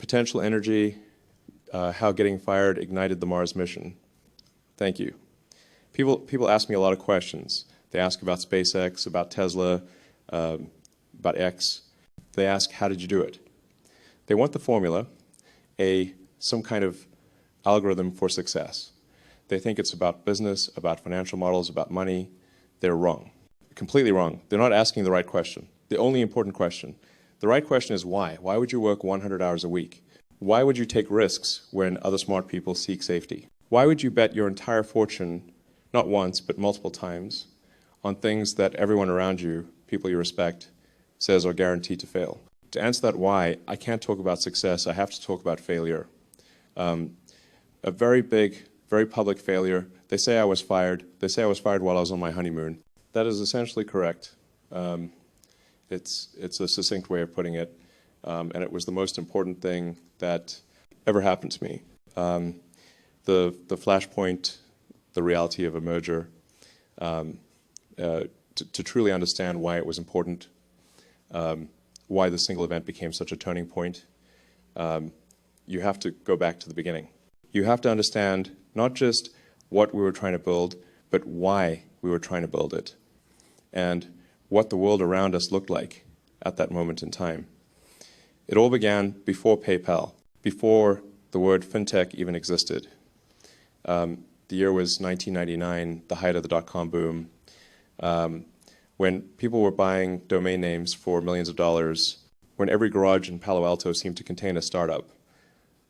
Potential energy, how getting fired ignited the Mars mission. Thank you. People ask me a lot of questions. They ask about SpaceX, about Tesla, about X. They ask, how did you do it? They want the formula, some kind of algorithm for success. They think it's about business, about financial models, about money. They're wrong. Completely wrong. They're not asking the right question. The only important question. The right question is why? Why would you work 100 hours a week? Why would you take risks when other smart people seek safety? Why would you bet your entire fortune, not once, but multiple times, on things that everyone around you, people you respect, says are guaranteed to fail? To answer that why, I can't talk about success. I have to talk about failure. A very big, very public failure. They say I was fired. They say I was fired while I was on my honeymoon. That is essentially correct. It's a succinct way of putting it, and it was the most important thing that ever happened to me. The flashpoint, the reality of a merger, to truly understand why it was important, why the single event became such a turning point, you have to go back to the beginning. You have to understand not just what we were trying to build, but why we were trying to build it, and what the world around us looked like at that moment in time. It all began before PayPal, before the word fintech even existed. The year was 1999, the height of the dot-com boom, when people were buying domain names for millions of dollars, when every garage in Palo Alto seemed to contain a startup.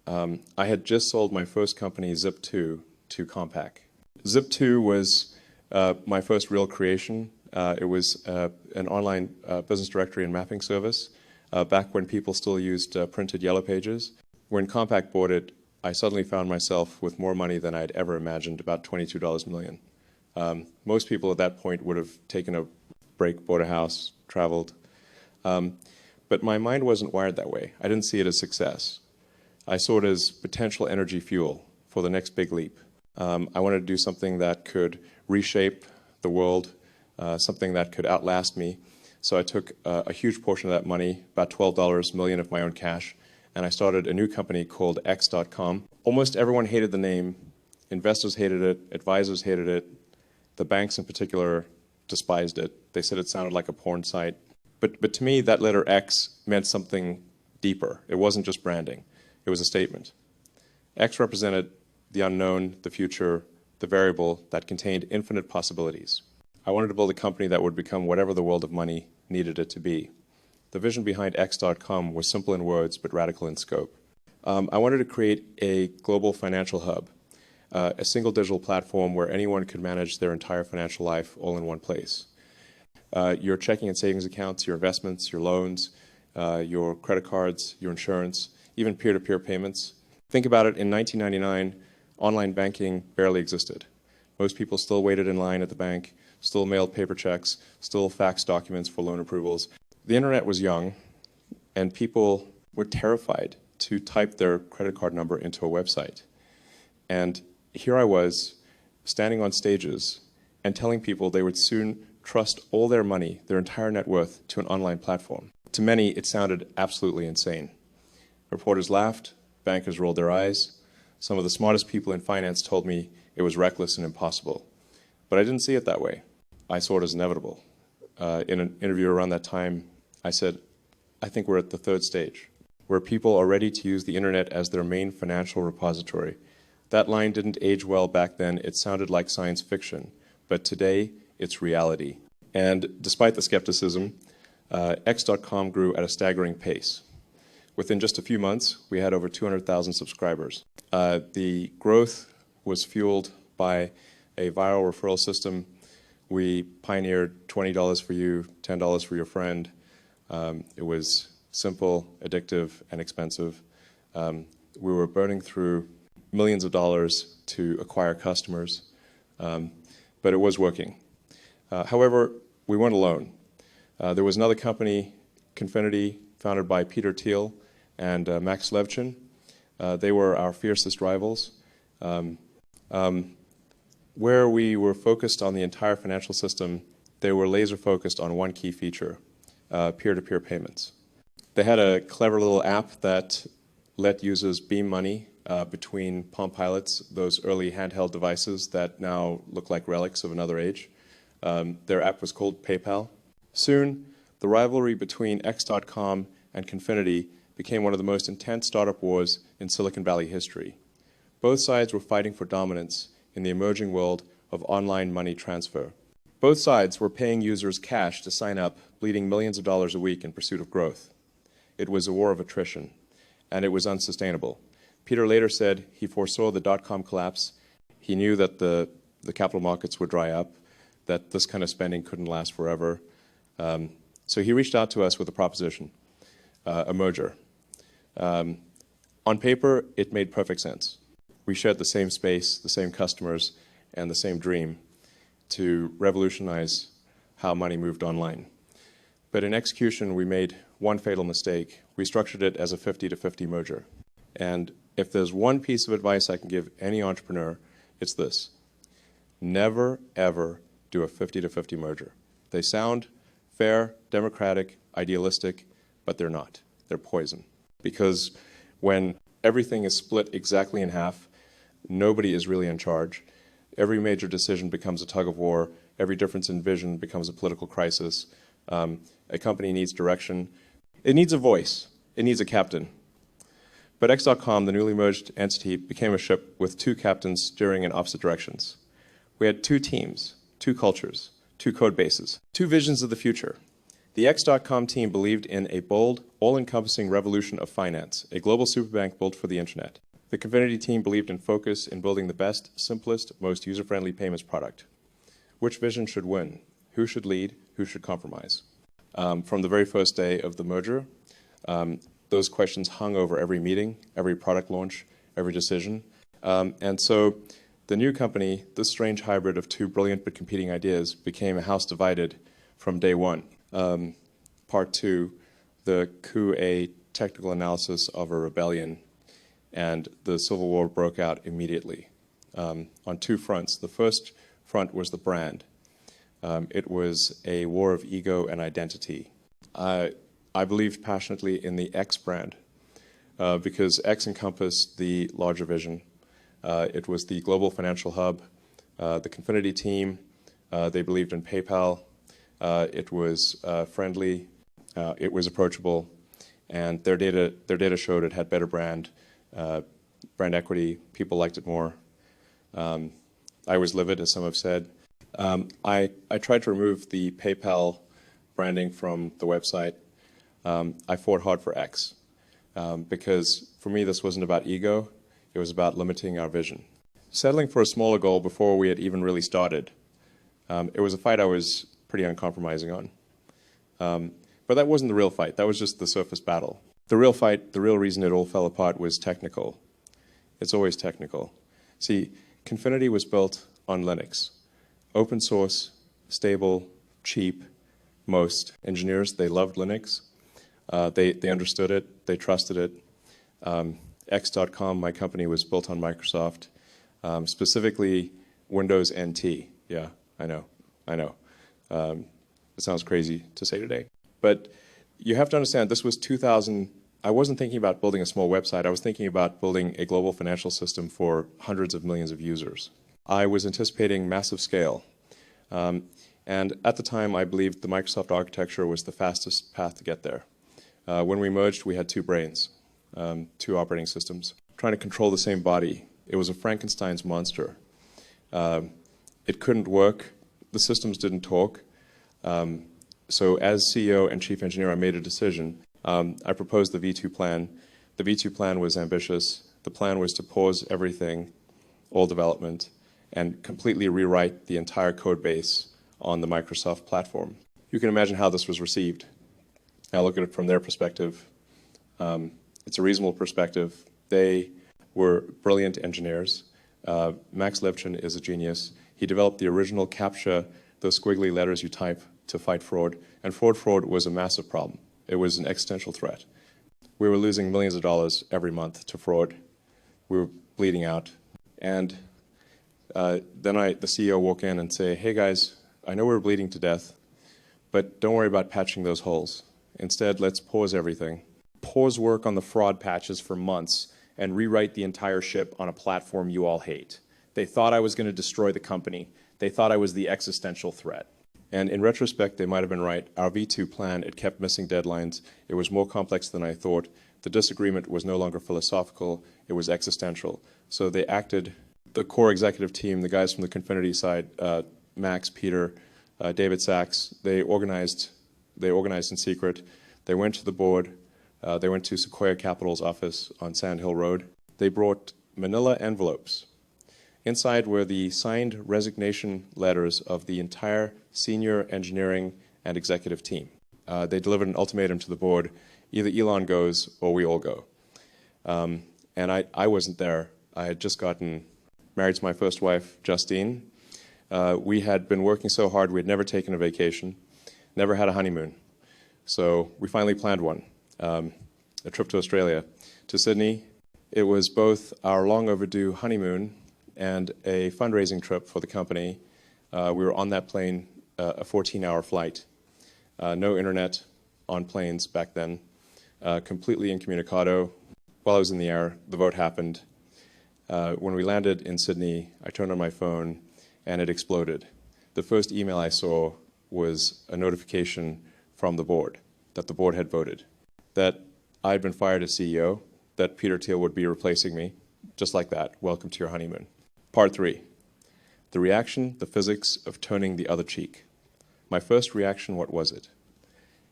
I had just sold my first company, Zip2, to Compaq. Zip2 was my first real creation. It was an online business directory and mapping service back when people still used printed yellow pages. When Compaq bought it, I suddenly found myself with more money than I'd ever imagined, about $22 million. Most people at that point would have taken a break, bought a house, traveled. But my mind wasn't wired that way. I didn't see it as success. I saw it as potential energy fuel for the next big leap. I wanted to do something that could reshape the world, something that could outlast me. So I took a huge portion of that money, about $12 million of my own cash, and I started a new company called X.com. Almost everyone hated the name. Investors hated it. Advisors hated it. The banks in particular despised it. They said it sounded like a porn site. But to me, that letter X meant something deeper. It wasn't just branding. It was a statement. X represented the unknown, the future, the variable that contained infinite possibilities. I wanted to build a company that would become whatever the world of money needed it to be. The vision behind X.com was simple in words, but radical in scope. I wanted to create a global financial hub, a single digital platform where anyone could manage their entire financial life all in one place. Your checking and savings accounts, your investments, your loans, your credit cards, your insurance, even peer-to-peer payments. Think about it, in 1999, online banking barely existed. Most people still waited in line at the bank, still mailed paper checks, still faxed documents for loan approvals. The internet was young, and people were terrified to type their credit card number into a website. And here I was, standing on stages and telling people they would soon trust all their money, their entire net worth, to an online platform. To many, it sounded absolutely insane. Reporters laughed, bankers rolled their eyes. Some of the smartest people in finance told me it was reckless and impossible. But I didn't see it that way. I saw it as inevitable. In an interview around that time, I said, I think we're at the third stage, where people are ready to use the internet as their main financial repository. That line didn't age well back then. It sounded like science fiction. But today, it's reality. And despite the skepticism, X.com grew at a staggering pace. Within just a few months, we had over 200,000 subscribers. The growth was fueled by a viral referral system. We pioneered $20 for you, $10 for your friend. It was simple, addictive, and expensive. We were burning through millions of dollars to acquire customers, but it was working. However, we weren't alone. There was another company, Confinity, founded by Peter Thiel and Max Levchin. They were our fiercest rivals. Where we were focused on the entire financial system, they were laser focused on one key feature, peer-to-peer payments. They had a clever little app that let users beam money between Palm Pilots, those early handheld devices that now look like relics of another age. Their app was called PayPal. Soon, the rivalry between X.com and Confinity became one of the most intense startup wars in Silicon Valley history. Both sides were fighting for dominance in the emerging world of online money transfer. Both sides were paying users cash to sign up, bleeding millions of dollars a week in pursuit of growth. It was a war of attrition, and it was unsustainable. Peter later said he foresaw the dot-com collapse. He knew that the capital markets would dry up, that this kind of spending couldn't last forever. So he reached out to us with a proposition, a merger. On paper, it made perfect sense. We shared the same space, the same customers, and the same dream to revolutionize how money moved online. But in execution, we made one fatal mistake. We structured it as a 50-50 merger. And if there's one piece of advice I can give any entrepreneur, it's this. Never, ever do a 50-50 merger. They sound fair, democratic, idealistic, but they're not. They're poison. Because when everything is split exactly in half, nobody is really in charge. Every major decision becomes a tug of war. Every difference in vision becomes a political crisis. A company needs direction. It needs a voice. It needs a captain. But X.com, the newly merged entity, became a ship with two captains steering in opposite directions. We had two teams, two cultures, two code bases, two visions of the future. The X.com team believed in a bold, all-encompassing revolution of finance, a global superbank built for the internet. The Confinity team believed in focus in building the best, simplest, most user-friendly payments product. Which vision should win? Who should lead? Who should compromise? From the very first day of the merger, those questions hung over every meeting, every product launch, every decision. And so the new company, this strange hybrid of two brilliant but competing ideas, became a house divided from day one. Part two, the coup, a technical analysis of a rebellion, and the Civil War broke out immediately on two fronts. The first front was the brand. It was a war of ego and identity. I believed passionately in the X brand because X encompassed the larger vision. It was the global financial hub. The Confinity team, they believed in PayPal. It was friendly. It was approachable. And their data showed it had better brand equity. People liked it more. I was livid, as some have said. I tried to remove the PayPal branding from the website. I fought hard for X because for me this wasn't about ego, it was about limiting our vision. Settling for a smaller goal before we had even really started, it was a fight I was pretty uncompromising on. But that wasn't the real fight, that was just the surface battle. The real fight, the real reason it all fell apart was technical. It's always technical. See, Confinity was built on Linux. Open source, stable, cheap. Most engineers, they loved Linux. They understood it, they trusted it. X.com, my company, was built on Microsoft, specifically Windows NT. Yeah, I know. It sounds crazy to say today. But you have to understand, this was 2000. I wasn't thinking about building a small website. I was thinking about building a global financial system for hundreds of millions of users. I was anticipating massive scale. And at the time, I believed the Microsoft architecture was the fastest path to get there. When we merged, we had two brains, two operating systems, trying to control the same body. It was a Frankenstein's monster. It couldn't work. The systems didn't talk. So as CEO and chief engineer, I made a decision. I proposed the V2 plan. The V2 plan was ambitious. The plan was to pause everything, all development, and completely rewrite the entire code base on the Microsoft platform. You can imagine how this was received. Now look at it from their perspective. It's a reasonable perspective. They were brilliant engineers. Max Levchin is a genius. He developed the original CAPTCHA, those squiggly letters you type to fight fraud. And fraud was a massive problem. It was an existential threat. We were losing millions of dollars every month to fraud. We were bleeding out. And then the CEO walk in and say, hey guys, I know we're bleeding to death, but don't worry about patching those holes. Instead, let's pause everything. pause work on the fraud patches for months and rewrite the entire ship on a platform you all hate. They thought I was going to destroy the company. They thought I was the existential threat. And in retrospect, they might have been right. Our V2 plan, it kept missing deadlines. It was more complex than I thought. The disagreement was no longer philosophical. It was existential. So they acted, the core executive team, the guys from the Confinity side, Max, Peter, David Sachs, they organized in secret. They went to the board. They went to Sequoia Capital's office on Sand Hill Road. They brought manila envelopes. Inside were the signed resignation letters of the entire senior engineering and executive team. They delivered an ultimatum to the board: either Elon goes or we all go. And I wasn't there. I had just gotten married to my first wife, Justine. We had been working so hard, we had never taken a vacation, never had a honeymoon. So we finally planned one, a trip to Australia, to Sydney. It was both our long overdue honeymoon and a fundraising trip for the company. We were on that plane, a 14-hour flight. No internet on planes back then, completely incommunicado. While I was in the air, the vote happened. When we landed in Sydney, I turned on my phone and it exploded. The first email I saw was a notification from the board that the board had voted, that I had been fired as CEO, that Peter Thiel would be replacing me, just like that. Welcome to your honeymoon. Part 3, the reaction, the physics of turning the other cheek. My first reaction, what was it?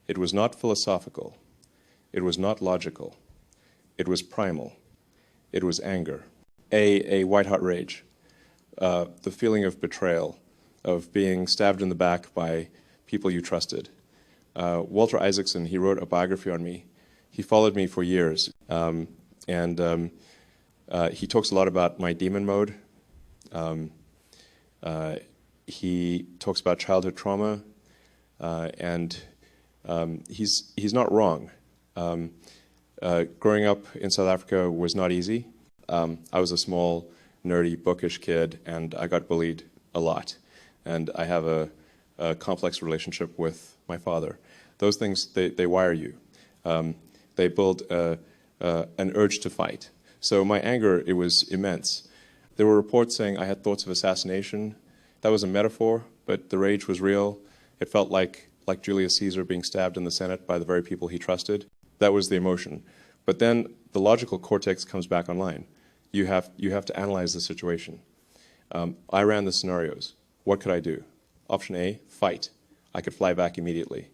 It was not philosophical. It was not logical. It was primal. It was anger. A white-hot rage. The feeling of betrayal, of being stabbed in the back by people you trusted. Walter Isaacson, he wrote a biography on me. He followed me for years. He talks a lot about my demon mode. He talks about childhood trauma, and he's not wrong. Growing up in South Africa was not easy. I was a small, nerdy, bookish kid, and I got bullied a lot. And I have a complex relationship with my father. Those things, they wire you. They build an urge to fight. So my anger, it was immense. There were reports saying I had thoughts of assassination. That was a metaphor, but the rage was real. It felt like Julius Caesar being stabbed in the Senate by the very people he trusted. That was the emotion. But then the logical cortex comes back online. You have to analyze the situation. I ran the scenarios. What could I do? Option A, fight. I could fly back immediately.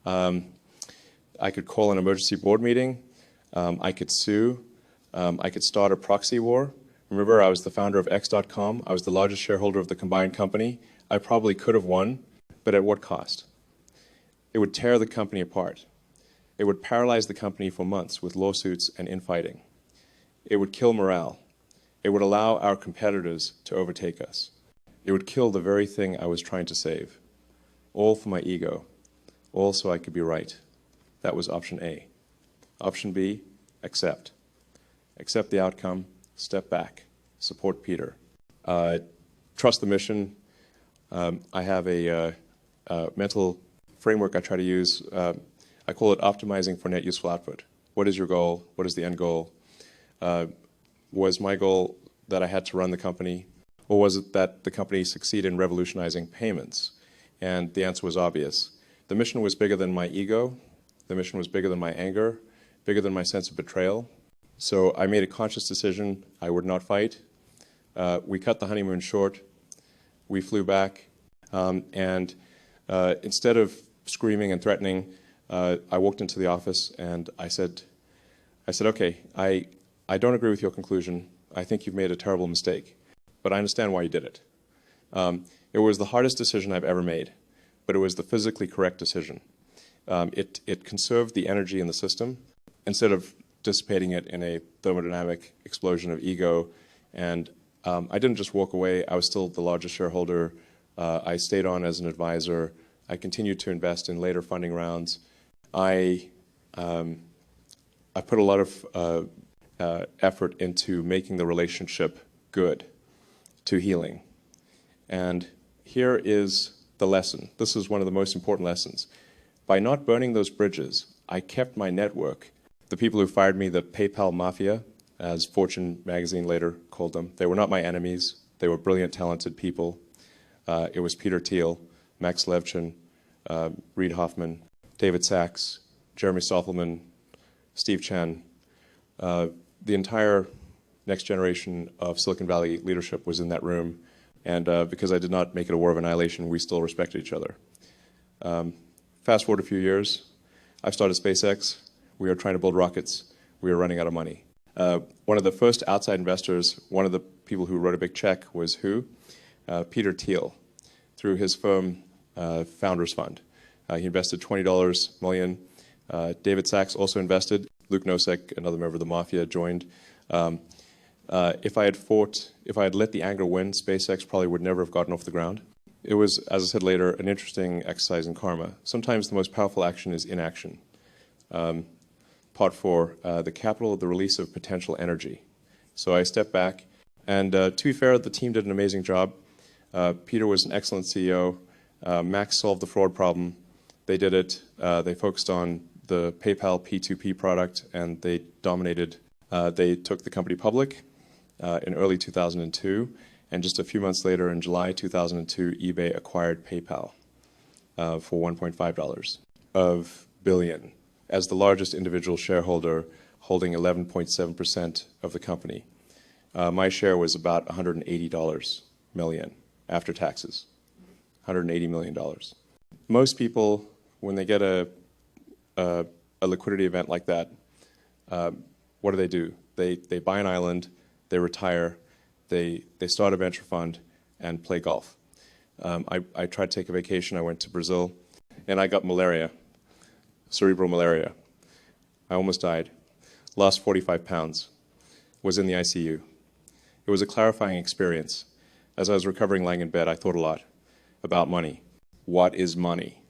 I could call an emergency board meeting. I could sue. I could start a proxy war. Remember, I was the founder of X.com. I was the largest shareholder of the combined company. I probably could have won, but at what cost? It would tear the company apart. It would paralyze the company for months with lawsuits and infighting. It would kill morale. It would allow our competitors to overtake us. It would kill the very thing I was trying to save. All for my ego. All so I could be right. That was option A. Option B, accept. Accept the outcome, step back, support Peter. Trust the mission. I have a mental framework I try to use. I call it optimizing for net useful output. What is your goal? What is the end goal? Was my goal that I had to run the company, or was it that the company succeed in revolutionizing payments? And the answer was obvious. The mission was bigger than my ego. The mission was bigger than my anger, bigger than my sense of betrayal. So I made a conscious decision I would not fight. We cut the honeymoon short. We flew back. And instead of screaming and threatening, I walked into the office and I said, okay, I don't agree with your conclusion. I think you've made a terrible mistake, but I understand why you did it. It was the hardest decision I've ever made, but it was the physically correct decision. It conserved the energy in the system instead of dissipating it in a thermodynamic explosion of ego. And I didn't just walk away. I was still the largest shareholder. I stayed on as an advisor. I continued to invest in later funding rounds. I put a lot of effort into making the relationship good, to healing. And here is the lesson. This is one of the most important lessons. By not burning those bridges, I kept my network The people who fired me, the PayPal Mafia, as Fortune magazine later called them, they were not my enemies. They were brilliant, talented people. It was Peter Thiel, Max Levchin, Reid Hoffman, David Sachs, Jeremy Stoffelman, Steve Chen. The entire next generation of Silicon Valley leadership was in that room, and because I did not make it a war of annihilation, we still respected each other. Fast forward a few years, I've started SpaceX. We are trying to build rockets. We are running out of money. One of the first outside investors, one of the people who wrote a big check was who? Peter Thiel, through his firm Founders Fund. He invested $20 million. David Sachs also invested. Luke Nosek, another member of the Mafia, joined. If I had let the anger win, SpaceX probably would never have gotten off the ground. It was, as I said later, an interesting exercise in karma. Sometimes the most powerful action is inaction. Part 4, the capital of the release of potential energy. So I stepped back, and to be fair, the team did an amazing job. Peter was an excellent CEO. Max solved the fraud problem. They did it. They focused on the PayPal P2P product, and they dominated. They took the company public in early 2002, and just a few months later, in July 2002, eBay acquired PayPal for $1.5 of billion, as the largest individual shareholder, holding 11.7% of the company. My share was about $180 million after taxes, $180 million. Most people, when they get a liquidity event like that, what do? They buy an island, they retire, they start a venture fund, and play golf. I tried to take a vacation. I went to Brazil, and I got malaria, cerebral malaria. I almost died, lost 45 pounds, was in the ICU. It was a clarifying experience. As I was recovering, lying in bed, I thought a lot about money. What is money?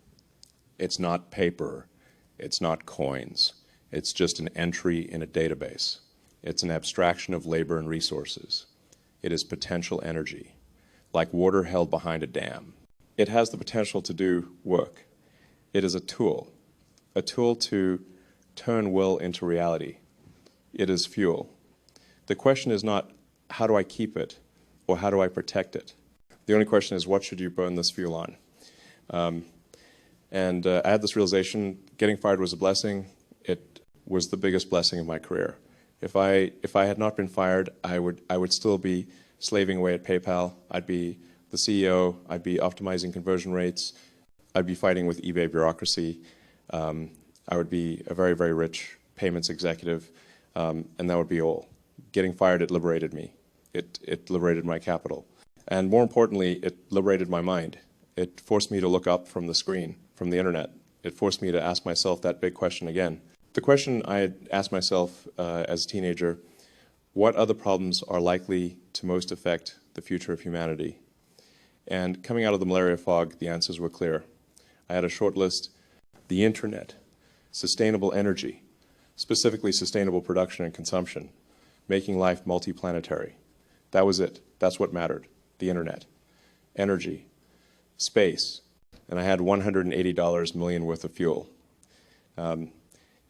It's not paper. It's not coins. It's just an entry in a database. It's an abstraction of labor and resources. It is potential energy, like water held behind a dam. It has the potential to do work. It is a tool to turn will into reality. It is fuel. The question is not, how do I keep it, or how do I protect it? The only question is, what should you burn this fuel on? I had this realization, getting fired was a blessing. It was the biggest blessing of my career. If I had not been fired, I would still be slaving away at PayPal. I'd be the CEO. I'd be optimizing conversion rates. I'd be fighting with eBay bureaucracy. I would be a very, very rich payments executive, and that would be all. Getting fired, it liberated me. It liberated my capital. And more importantly, it liberated my mind. It forced me to look up from the screen, from the internet. It forced me to ask myself that big question again. The question I had asked myself as a teenager, what other problems are likely to most affect the future of humanity? And coming out of the malaria fog, the answers were clear. I had a short list: the internet, sustainable energy, specifically sustainable production and consumption, making life multiplanetary. That was it. That's what mattered. The internet, energy, space, and I had $180 million worth of fuel.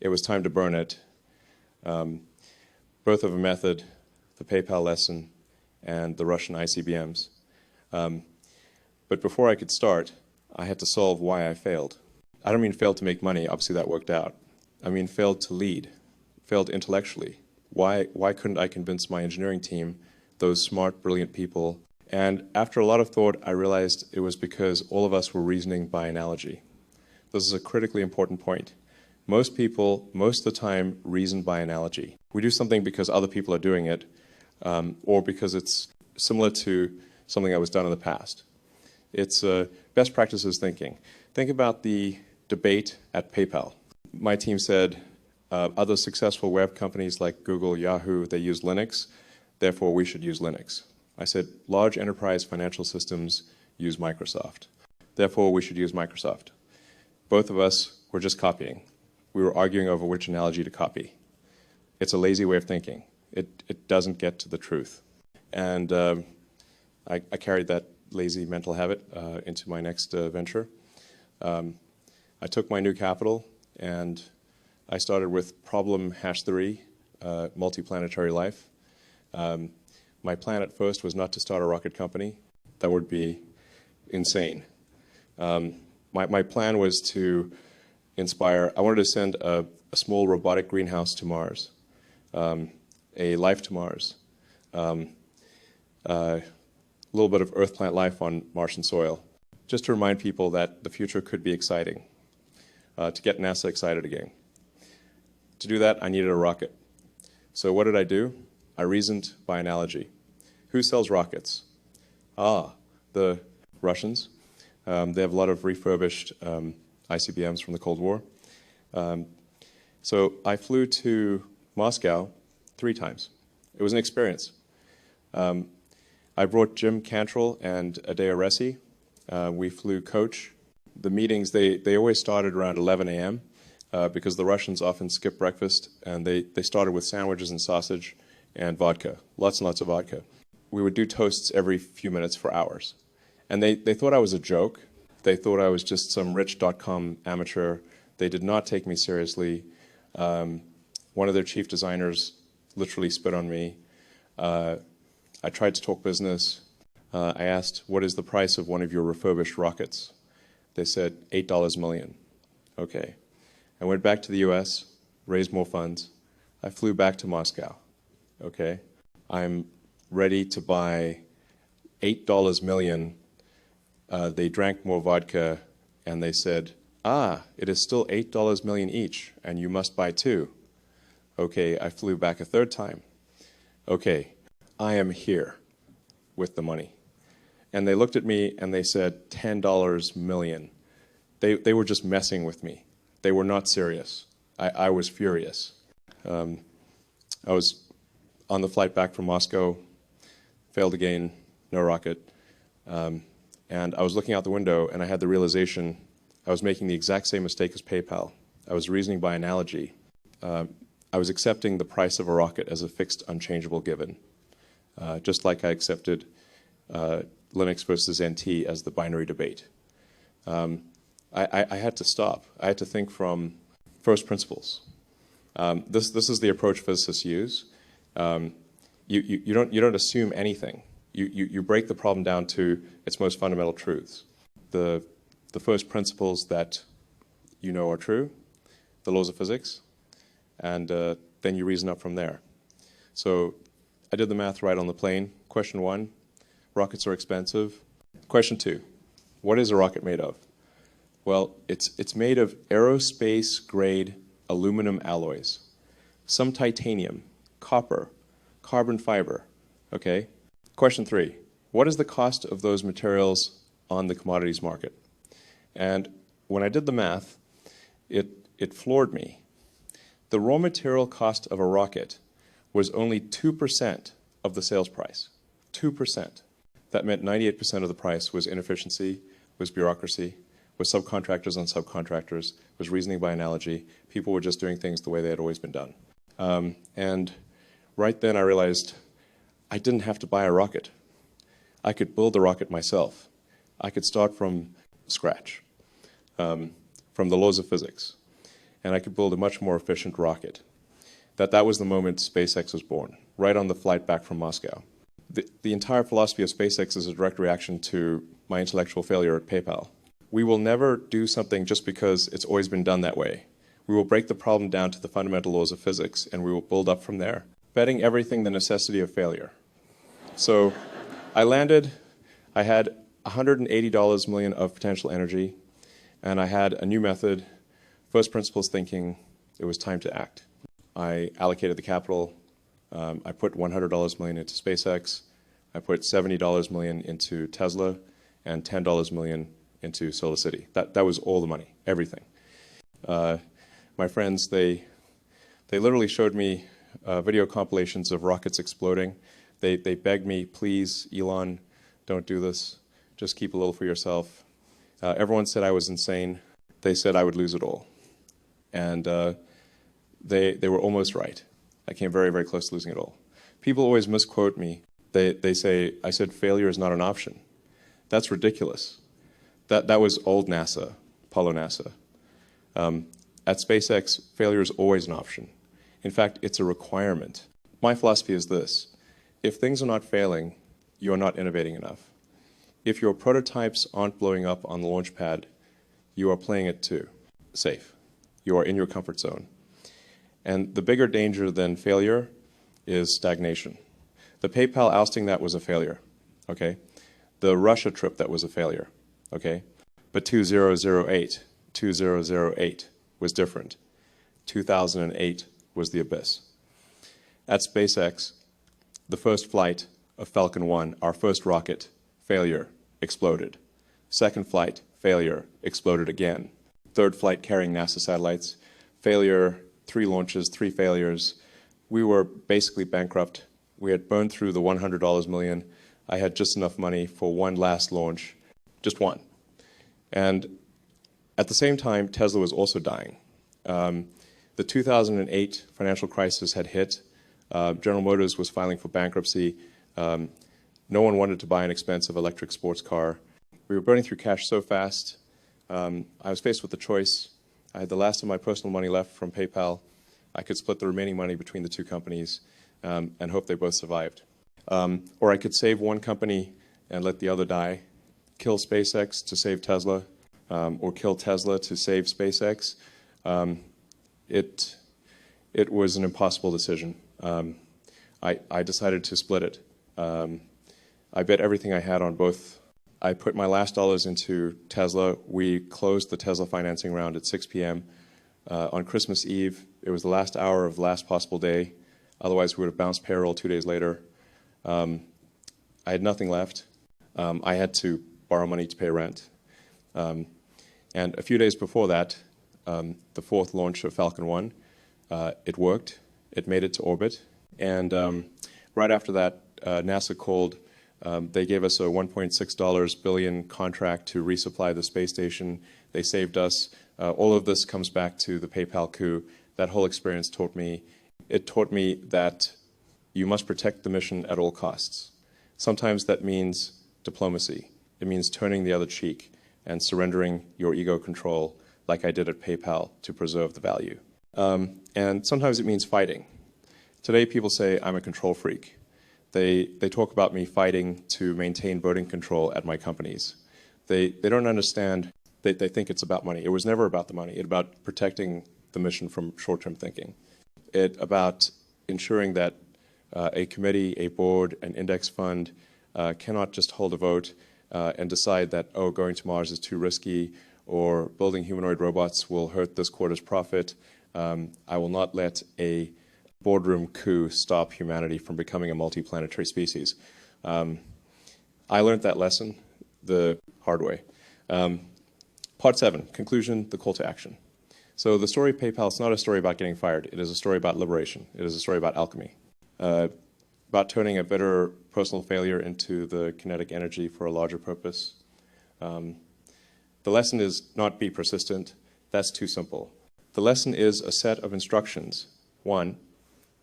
It was time to burn it. Birth of a method, the PayPal lesson, and the Russian ICBMs. But before I could start, I had to solve why I failed. I don't mean failed to make money, obviously that worked out. I mean failed to lead, failed intellectually. Why couldn't I convince my engineering team, those smart, brilliant people? And after a lot of thought, I realized it was because all of us were reasoning by analogy. This is a critically important point. Most people, most of the time, reason by analogy. We do something because other people are doing it, or because it's similar to something that was done in the past. It's best practices thinking. Think about the debate at PayPal. My team said other successful web companies like Google, Yahoo, they use Linux, therefore we should use Linux. I said large enterprise financial systems use Microsoft, therefore we should use Microsoft. Both of us were just copying. We were arguing over which analogy to copy. It's a lazy way of thinking. It doesn't get to the truth. And I carried that lazy mental habit into my next venture. I took my new capital and I started with problem #3, multiplanetary life. My plan at first was not to start a rocket company. That would be insane. My plan was to inspire, I wanted to send a small robotic greenhouse to Mars, a life to Mars, a little bit of Earth plant life on Martian soil, just to remind people that the future could be exciting, to get NASA excited again. To do that, I needed a rocket. So what did I do? I reasoned by analogy. Who sells rockets? The Russians. They have a lot of refurbished ICBMs from the Cold War. So I flew to Moscow 3 times. It was an experience. I brought Jim Cantrell and Adea Resi. We flew coach. The meetings, they always started around 11 a.m. Because the Russians often skip breakfast, and they started with sandwiches and sausage and vodka, lots and lots of vodka. We would do toasts every few minutes for hours. And they thought I was a joke. They thought I was just some rich.com amateur. They did not take me seriously. One of their chief designers literally spit on me. I tried to talk business. I asked, what is the price of one of your refurbished rockets? They said, $8 million. Okay. I went back to the US, raised more funds. I flew back to Moscow. Okay. I'm ready to buy $8 million. They drank more vodka, and they said, it is still $8 million each, and you must buy 2. Okay, I flew back a 3rd time. Okay, I am here with the money. And they looked at me and they said, $10 million. They were just messing with me. They were not serious. I was furious. I was on the flight back from Moscow, failed again, no rocket. And I was looking out the window, and I had the realization I was making the exact same mistake as PayPal. I was reasoning by analogy. I was accepting the price of a rocket as a fixed, unchangeable given, just like I accepted Linux versus NT as the binary debate. I had to stop. I had to think from first principles. This is the approach physicists use. You don't assume anything. You break the problem down to its most fundamental truths. The first principles that you know are true, the laws of physics, and then you reason up from there. So I did the math right on the plane. Question 1, rockets are expensive. Question 2, what is a rocket made of? Well, it's made of aerospace-grade aluminum alloys, some titanium, copper, carbon fiber, okay? Question 3, what is the cost of those materials on the commodities market? And when I did the math, it floored me. The raw material cost of a rocket was only 2% of the sales price, 2%. That meant 98% of the price was inefficiency, was bureaucracy, was subcontractors on subcontractors, was reasoning by analogy. People were just doing things the way they had always been done. And right then I realized I didn't have to buy a rocket. I could build a rocket myself. I could start from scratch, from the laws of physics. And I could build a much more efficient rocket. That was the moment SpaceX was born, right on the flight back from Moscow. The entire philosophy of SpaceX is a direct reaction to my intellectual failure at PayPal. We will never do something just because it's always been done that way. We will break the problem down to the fundamental laws of physics, and we will build up from there, betting everything the necessity of failure. So I landed, I had $180 million of potential energy, and I had a new method, first principles thinking. It was time to act. I allocated the capital. I put $100 million into SpaceX. I put $70 million into Tesla, and $10 million into Solar City. That was all the money, everything. My friends, they literally showed me video compilations of rockets exploding. They begged me, please, Elon, don't do this. Just keep a little for yourself. Everyone said I was insane. They said I would lose it all. And they were almost right. I came very, very close to losing it all. People always misquote me. They say, I said failure is not an option. That's ridiculous. That was old NASA, Apollo NASA. At SpaceX, failure is always an option. In fact, it's a requirement. My philosophy is this: if things are not failing, you're not innovating enough. If your prototypes aren't blowing up on the launch pad, you are playing it too safe. You are in your comfort zone. And the bigger danger than failure is stagnation. The PayPal ousting, that was a failure, okay? The Russia trip, that was a failure, okay? But 2008 was different. 2008 was the abyss. At SpaceX, the first flight of Falcon 1, our first rocket, failure, exploded. Second flight, failure, exploded again. Third flight carrying NASA satellites, failure, 3 launches, 3 failures. We were basically bankrupt. We had burned through the $100 million. I had just enough money for one last launch, just one. And at the same time, Tesla was also dying. The 2008 financial crisis had hit. General Motors was filing for bankruptcy. No one wanted to buy an expensive electric sports car. We were burning through cash so fast. I was faced with the choice. I had the last of my personal money left from PayPal. I could split the remaining money between the 2 companies and hope they both survived. Or I could save one company and let the other die, kill SpaceX to save Tesla, or kill Tesla to save SpaceX. It was an impossible decision. I decided to split it. I bet everything I had on both. I put my last dollars into Tesla. We closed the Tesla financing round at 6 p.m. On Christmas Eve. It was the last hour of the last possible day. Otherwise, we would have bounced payroll 2 days later. I had nothing left. I had to borrow money to pay rent. And a few days before that, the 4th launch of Falcon 1, it worked. It made it to orbit. And right after that, NASA called. They gave us a $1.6 billion contract to resupply the space station. They saved us. All of this comes back to the PayPal coup. That whole experience taught me that you must protect the mission at all costs. Sometimes that means diplomacy. It means turning the other cheek and surrendering your ego control, like I did at PayPal, to preserve the value. And sometimes it means fighting. Today people say I'm a control freak. They talk about me fighting to maintain voting control at my companies. They don't understand. They think it's about money. It was never about the money. It's about protecting the mission from short-term thinking. It's about ensuring that a committee, a board, an index fund cannot just hold a vote and decide that, oh, going to Mars is too risky, or building humanoid robots will hurt this quarter's profit. I will not let a boardroom coup stop humanity from becoming a multi-planetary species. I learned that lesson the hard way. Part 7, conclusion, the call to action. So the story of PayPal is not a story about getting fired. It is a story about liberation. It is a story about alchemy, about turning a bitter personal failure into the kinetic energy for a larger purpose. The lesson is not be persistent. That's too simple. The lesson is a set of instructions. 1,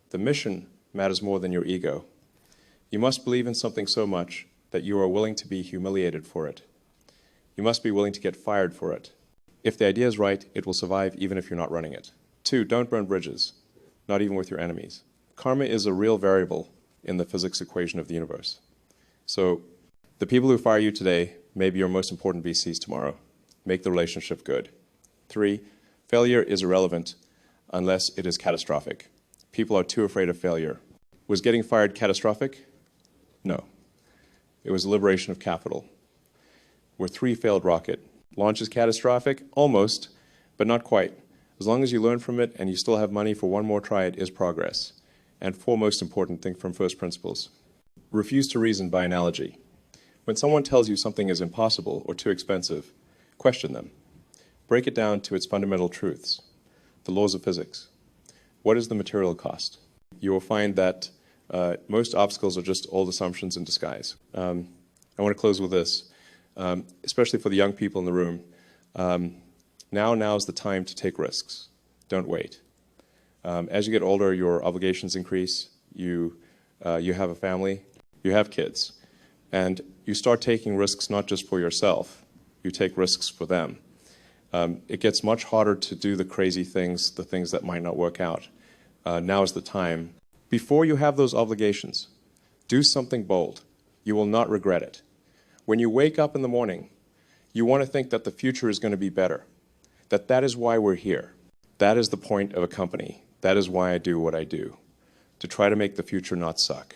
the mission matters more than your ego. You must believe in something so much that you are willing to be humiliated for it. You must be willing to get fired for it. If the idea is right, it will survive even if you're not running it. 2, don't burn bridges, not even with your enemies. Karma is a real variable in the physics equation of the universe. So the people who fire you today may be your most important VCs tomorrow. Make the relationship good. 3, failure is irrelevant unless it is catastrophic. People are too afraid of failure. Was getting fired catastrophic? No. It was a liberation of capital. We're 3 failed rocket. Launch is catastrophic? Almost, but not quite. As long as you learn from it and you still have money for one more try, it is progress. And 4 most important, think from first principles. Refuse to reason by analogy. When someone tells you something is impossible or too expensive, question them. Break it down to its fundamental truths, the laws of physics. What is the material cost? You will find that most obstacles are just old assumptions in disguise. I want to close with this, especially for the young people in the room. Now's the time to take risks. Don't wait. As you get older, your obligations increase. You have a family. You have kids. And you start taking risks not just for yourself. You take risks for them. It gets much harder to do the crazy things, the things that might not work out. Now is the time. Before you have those obligations, do something bold. You will not regret it. When you wake up in the morning, you want to think that the future is going to be better, that is why we're here. That is the point of a company. That is why I do what I do, to try to make the future not suck.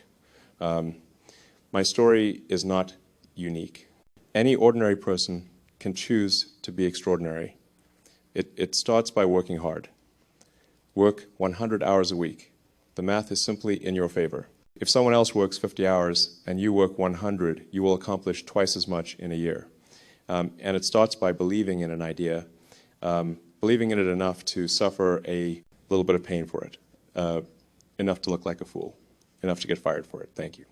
My story is not unique. Any ordinary person can choose to be extraordinary. It starts by working hard. Work 100 hours a week. The math is simply in your favor. If someone else works 50 hours and you work 100, you will accomplish twice as much in a year. And it starts by believing in an idea, believing in it enough to suffer a little bit of pain for it, enough to look like a fool, enough to get fired for it. Thank you.